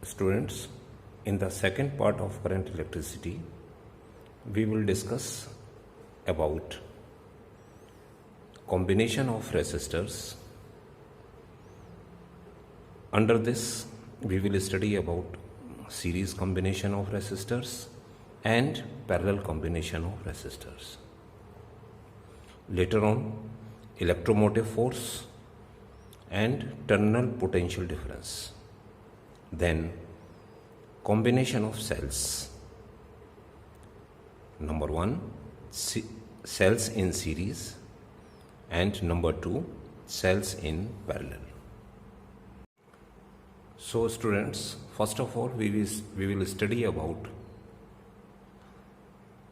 Students, in the second part of current electricity, we will discuss about combination of resistors. Under this, we will study about series combination of resistors and parallel combination of resistors. Later on, electromotive force and terminal potential difference. Then combination of cells. Number 1, cells in series, and number 2, cells in parallel. So students, first of all we will study about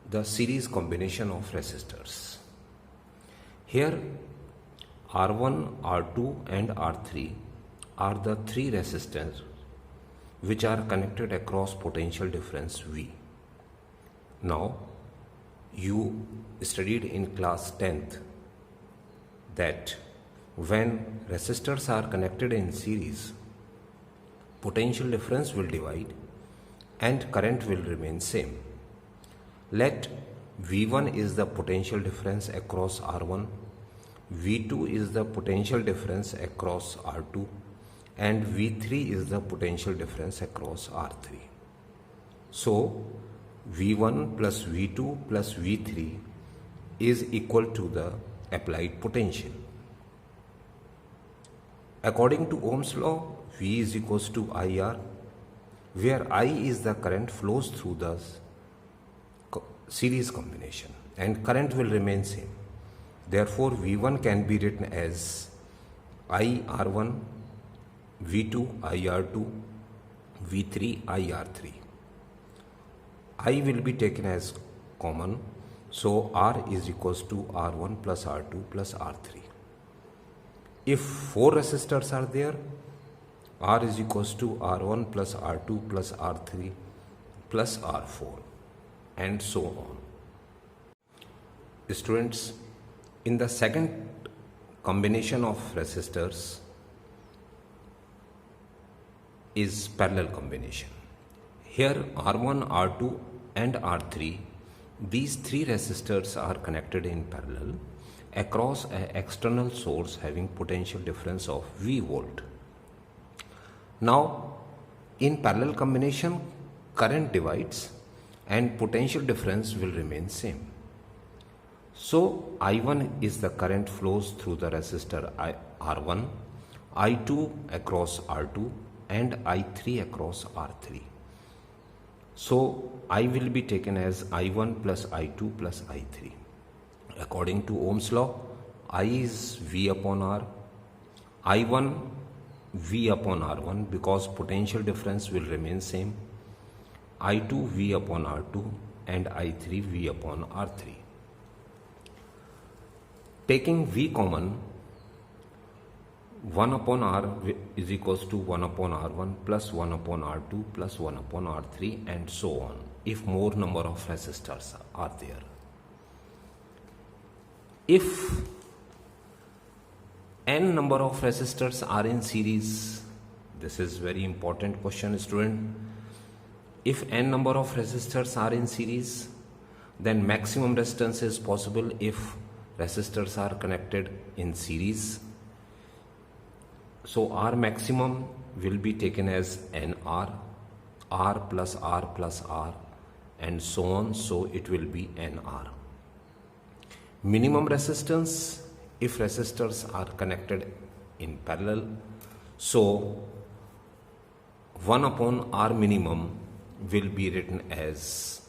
the series combination of resistors. Here R1, R2 and R3 are the three resistors which are connected across potential difference V. Now, you studied in class 10th that when resistors are connected in series, potential difference will divide and current will remain same. Let V1 is the potential difference across R1, V2 is the potential difference across R2, and V3 is the potential difference across R3. So V1 plus V2 plus V3 is equal to the applied potential. According to Ohm's law, V is equals to IR, where I is the current flows through the series combination and current will remain same. Therefore, V1 can be written as IR1, V2 IR2, V3 IR3. I will be taken as common, so R is equals to R1 plus R2 plus R3. If 4 resistors are there, R is equals to R1 plus R2 plus R3 plus R4 and so on. Students, in the second combination of resistors is parallel combination. Here R1, R2 and R3, these three resistors are connected in parallel across an external source having potential difference of V volt. Now in parallel combination, current divides and potential difference will remain same. So I1 is the current flows through the resistor R1, I2 across R2 and I3 across R3. So I will be taken as I1 plus I2 plus I3. According to Ohm's law, I is V upon R, I1 V upon R1 because potential difference will remain same, I2 V upon R2 and I3 V upon R3. Taking V common, 1 upon R is equals to 1 upon R1 plus 1 upon R2 plus 1 upon R3 and so on if more number of resistors are there. If n number of resistors are in series, this is very important question, student. If n number of resistors are in series, then maximum resistance is possible if resistors are connected in series. So R maximum will be taken as NR, R plus R and so on, so it will be NR. Minimum resistance if resistors are connected in parallel, so 1 upon R minimum will be written as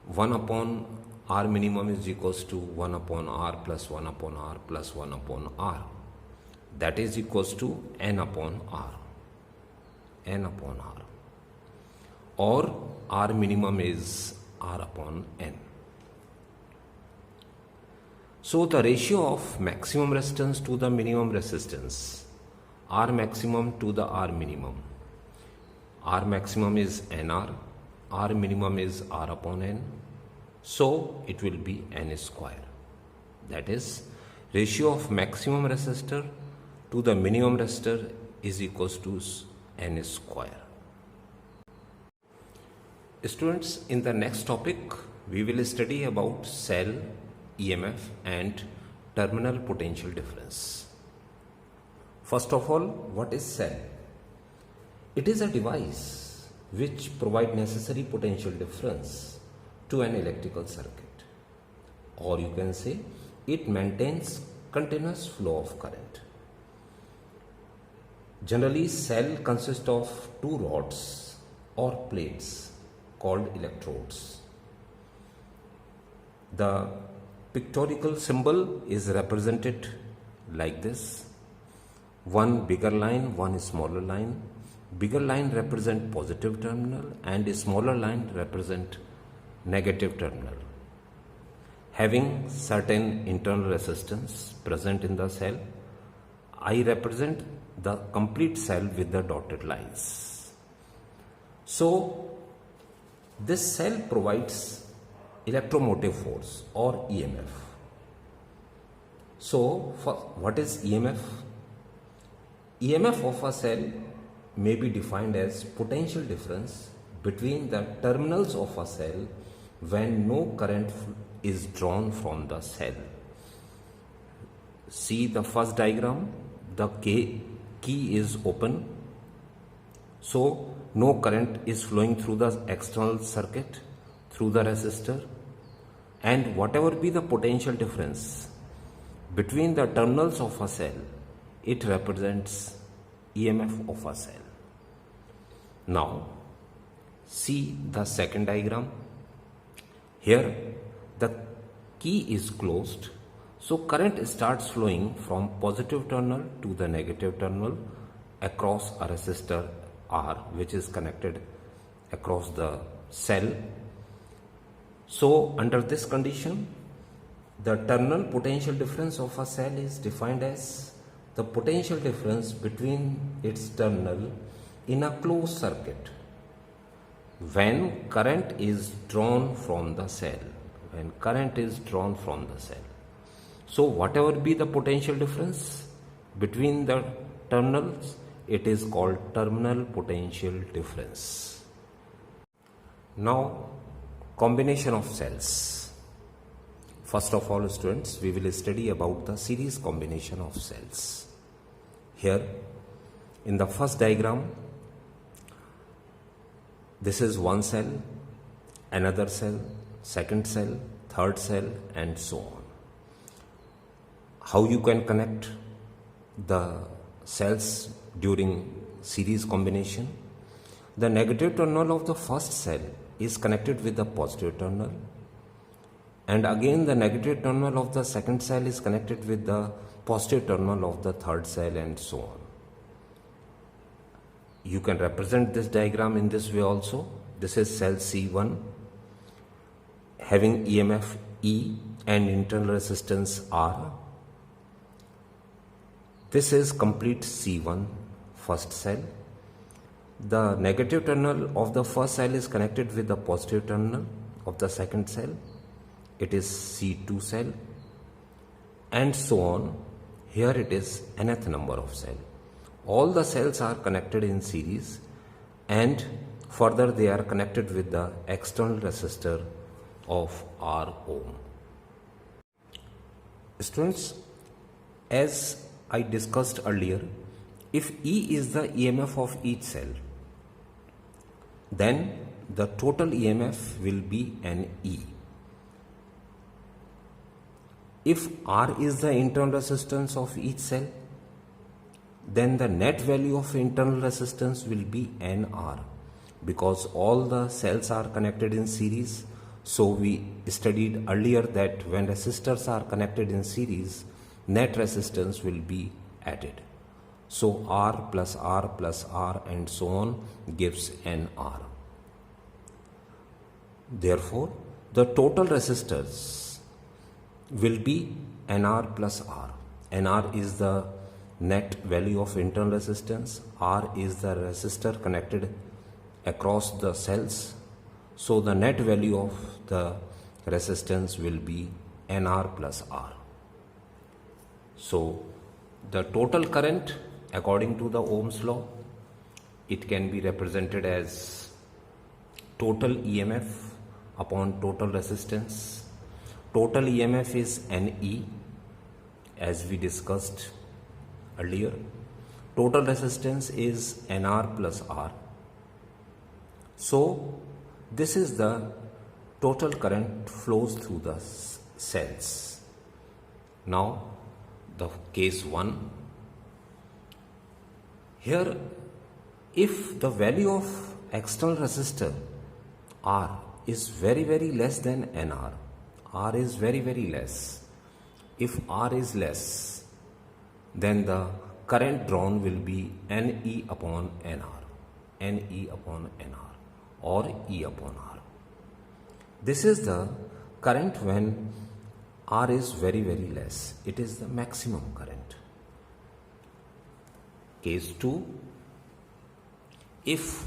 1 upon R minimum is equals to 1 upon R plus 1 upon R plus 1 upon R. That is equals to N upon R. N upon R. Or R minimum is R upon N. So the ratio of maximum resistance to the minimum resistance, R maximum to the R minimum. R maximum is NR, R minimum is R upon N. So it will be N square. That is, ratio of maximum resistor to the minimum resistor is equals to N square. Students, in the next topic, we will study about cell, EMF and terminal potential difference. First of all, what is cell? It is a device which provides necessary potential difference to an electrical circuit, or you can say it maintains continuous flow of current. Generally, cell consists of two rods or plates called electrodes. The pictorial symbol is represented like this: one bigger line, one smaller line. Bigger line represent positive terminal and a smaller line represent negative terminal, having certain internal resistance present in the cell. I represent the complete cell with the dotted lines. So this cell provides electromotive force or EMF. So what is EMF? EMF of a cell may be defined as potential difference between the terminals of a cell when no current is drawn from the cell. See the first diagram, the key is open, so no current is flowing through the external circuit, through the resistor, and whatever be the potential difference between the terminals of a cell, it represents EMF of a cell. Now see the second diagram. Here the key is closed, so current starts flowing from positive terminal to the negative terminal across a resistor R, which is connected across the cell. So under this condition, the terminal potential difference of a cell is defined as the potential difference between its terminal in a closed circuit when current is drawn from the cell. When current is drawn from the cell. So whatever be the potential difference between the terminals, it is called terminal potential difference. Now, combination of cells. First of all, students, we will study about the series combination of cells. Here in the first diagram, this is one cell, another cell, second cell, third cell, and so on. How you can connect the cells during series combination? The negative terminal of the first cell is connected with the positive terminal, and again the negative terminal of the second cell is connected with the positive terminal of the third cell, and so on. You can represent this diagram in this way also. This is cell C1 having EMF E and internal resistance R. This is complete C1 first cell. The negative terminal of the first cell is connected with the positive terminal of the second cell. It is C2 cell, and so on. Here it is nth number of cell. All the cells are connected in series, and further they are connected with the external resistor of R ohm. Students, as I discussed earlier, if E is the EMF of each cell, then the total EMF will be an E. If R is the internal resistance of each cell, then the net value of internal resistance will be NR, because all the cells are connected in series. So we studied earlier that when resistors are connected in series, net resistance will be added. So R plus R plus R and so on gives NR. Therefore, the total resistors will be NR plus R. NR is the net value of internal resistance. R is the resistor connected across the cells. So the net value of the resistance will be NR plus R. So the total current according to the Ohm's law, it can be represented as total EMF upon total resistance. Total EMF is NE, as we discussed earlier. Total resistance is NR plus R. So this is the total current flows through the cells. Now the case 1. Here, if the value of external resistor R is very less than NR, R is very less. If R is less, then the current drawn will be NE upon NR, NE upon NR, or E upon R. This is the current when R is very less. It is the maximum current. Case 2. If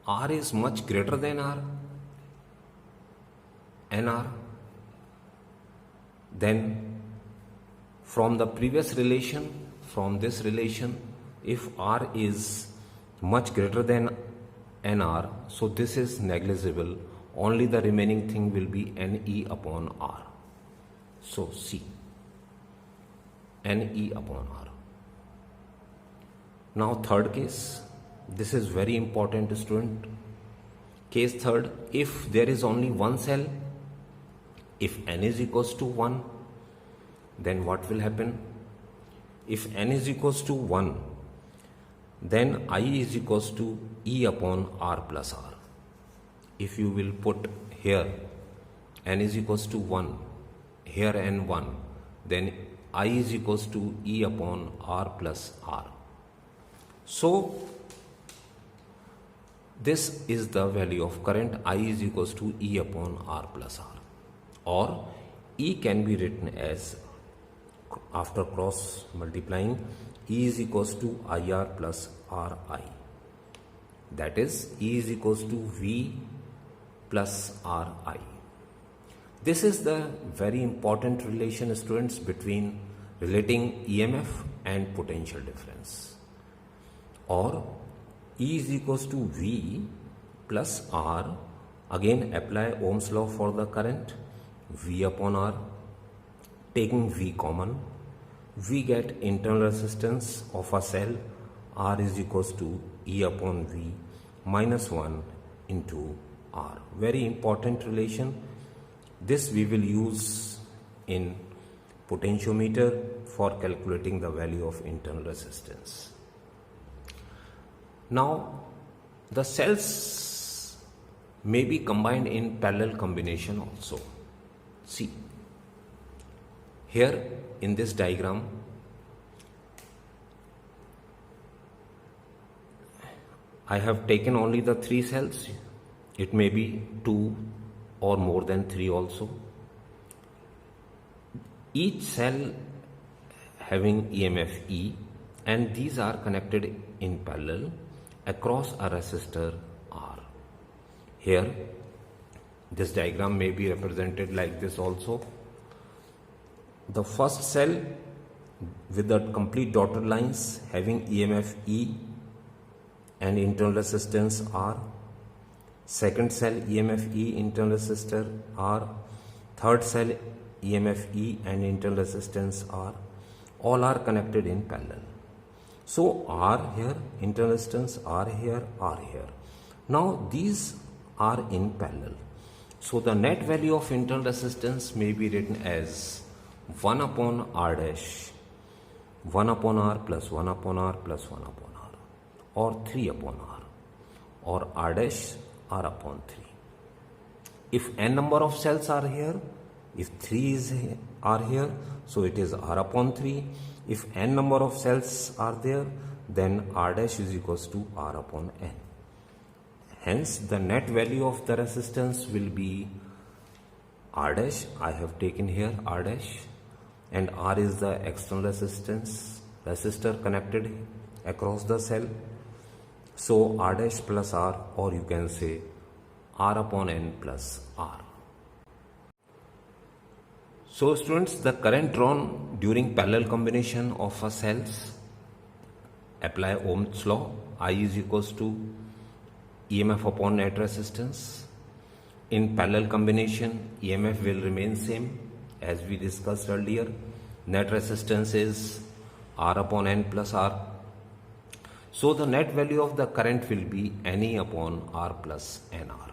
R is much greater than R, NR, then from the previous relation, from this relation, if R is much greater than NR, so this is negligible. Only the remaining thing will be NE upon R. So see, NE upon R. Now third case, this is very important, student. Case third, if there is only one cell, if N is equals to 1, then what will happen? If N is equals to 1, then I is equals to E upon R plus R. If you will put here N is equals to 1, here N 1, then I is equals to E upon R plus R. So this is the value of current. I is equals to E upon R plus R. Or E can be written as, after cross multiplying, E is equals to IR plus RI. That is, E is equals to V plus RI. This is the very important relation, students, between relating EMF and potential difference. Or E is equals to V plus R. Again apply Ohm's law for the current. V upon R. Taking V common, we get internal resistance of a cell. R is equals to E upon V minus 1 into R. Very important relation. This we will use in potentiometer for calculating the value of internal resistance. Now the cells may be combined in parallel combination also. See, here in this diagram, I have taken only the 3 cells. It may be 2 or more than 3 also. Each cell having EMF E, and these are connected in parallel across a resistor R. Here, this diagram may be represented like this also. The first cell with the complete dotted lines having EMF E and internal resistance R. Second cell EMF E, internal resistor R. Third cell EMF E and internal resistance R. All are connected in parallel. So R here, internal resistance R here, R here. Now these are in parallel. So the net value of internal resistance may be written as 1 upon R dash, 1 upon R plus 1 upon R plus 1 upon R, or 3 upon R, or R dash R upon 3. If n number of cells are here, if 3 are here, so it is R upon 3. If n number of cells are there, then R dash is equals to R upon n. Hence, the net value of the resistance will be R dash. I have taken here R dash, and R is the external resistance, resistor connected across the cell. So R dash plus R, or you can say R upon n plus R. So students, the current drawn during parallel combination of a cells, apply Ohm's law. I is equals to EMF upon net resistance. In parallel combination, EMF will remain same as we discussed earlier. Net resistance is R upon N plus R. So the net value of the current will be NE upon R plus NR.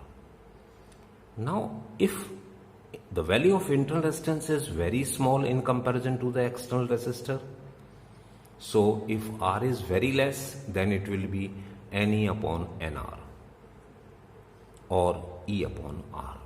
Now, if the value of internal resistance is very small in comparison to the external resistor, so if R is very less, then it will be NE upon NR or E upon R.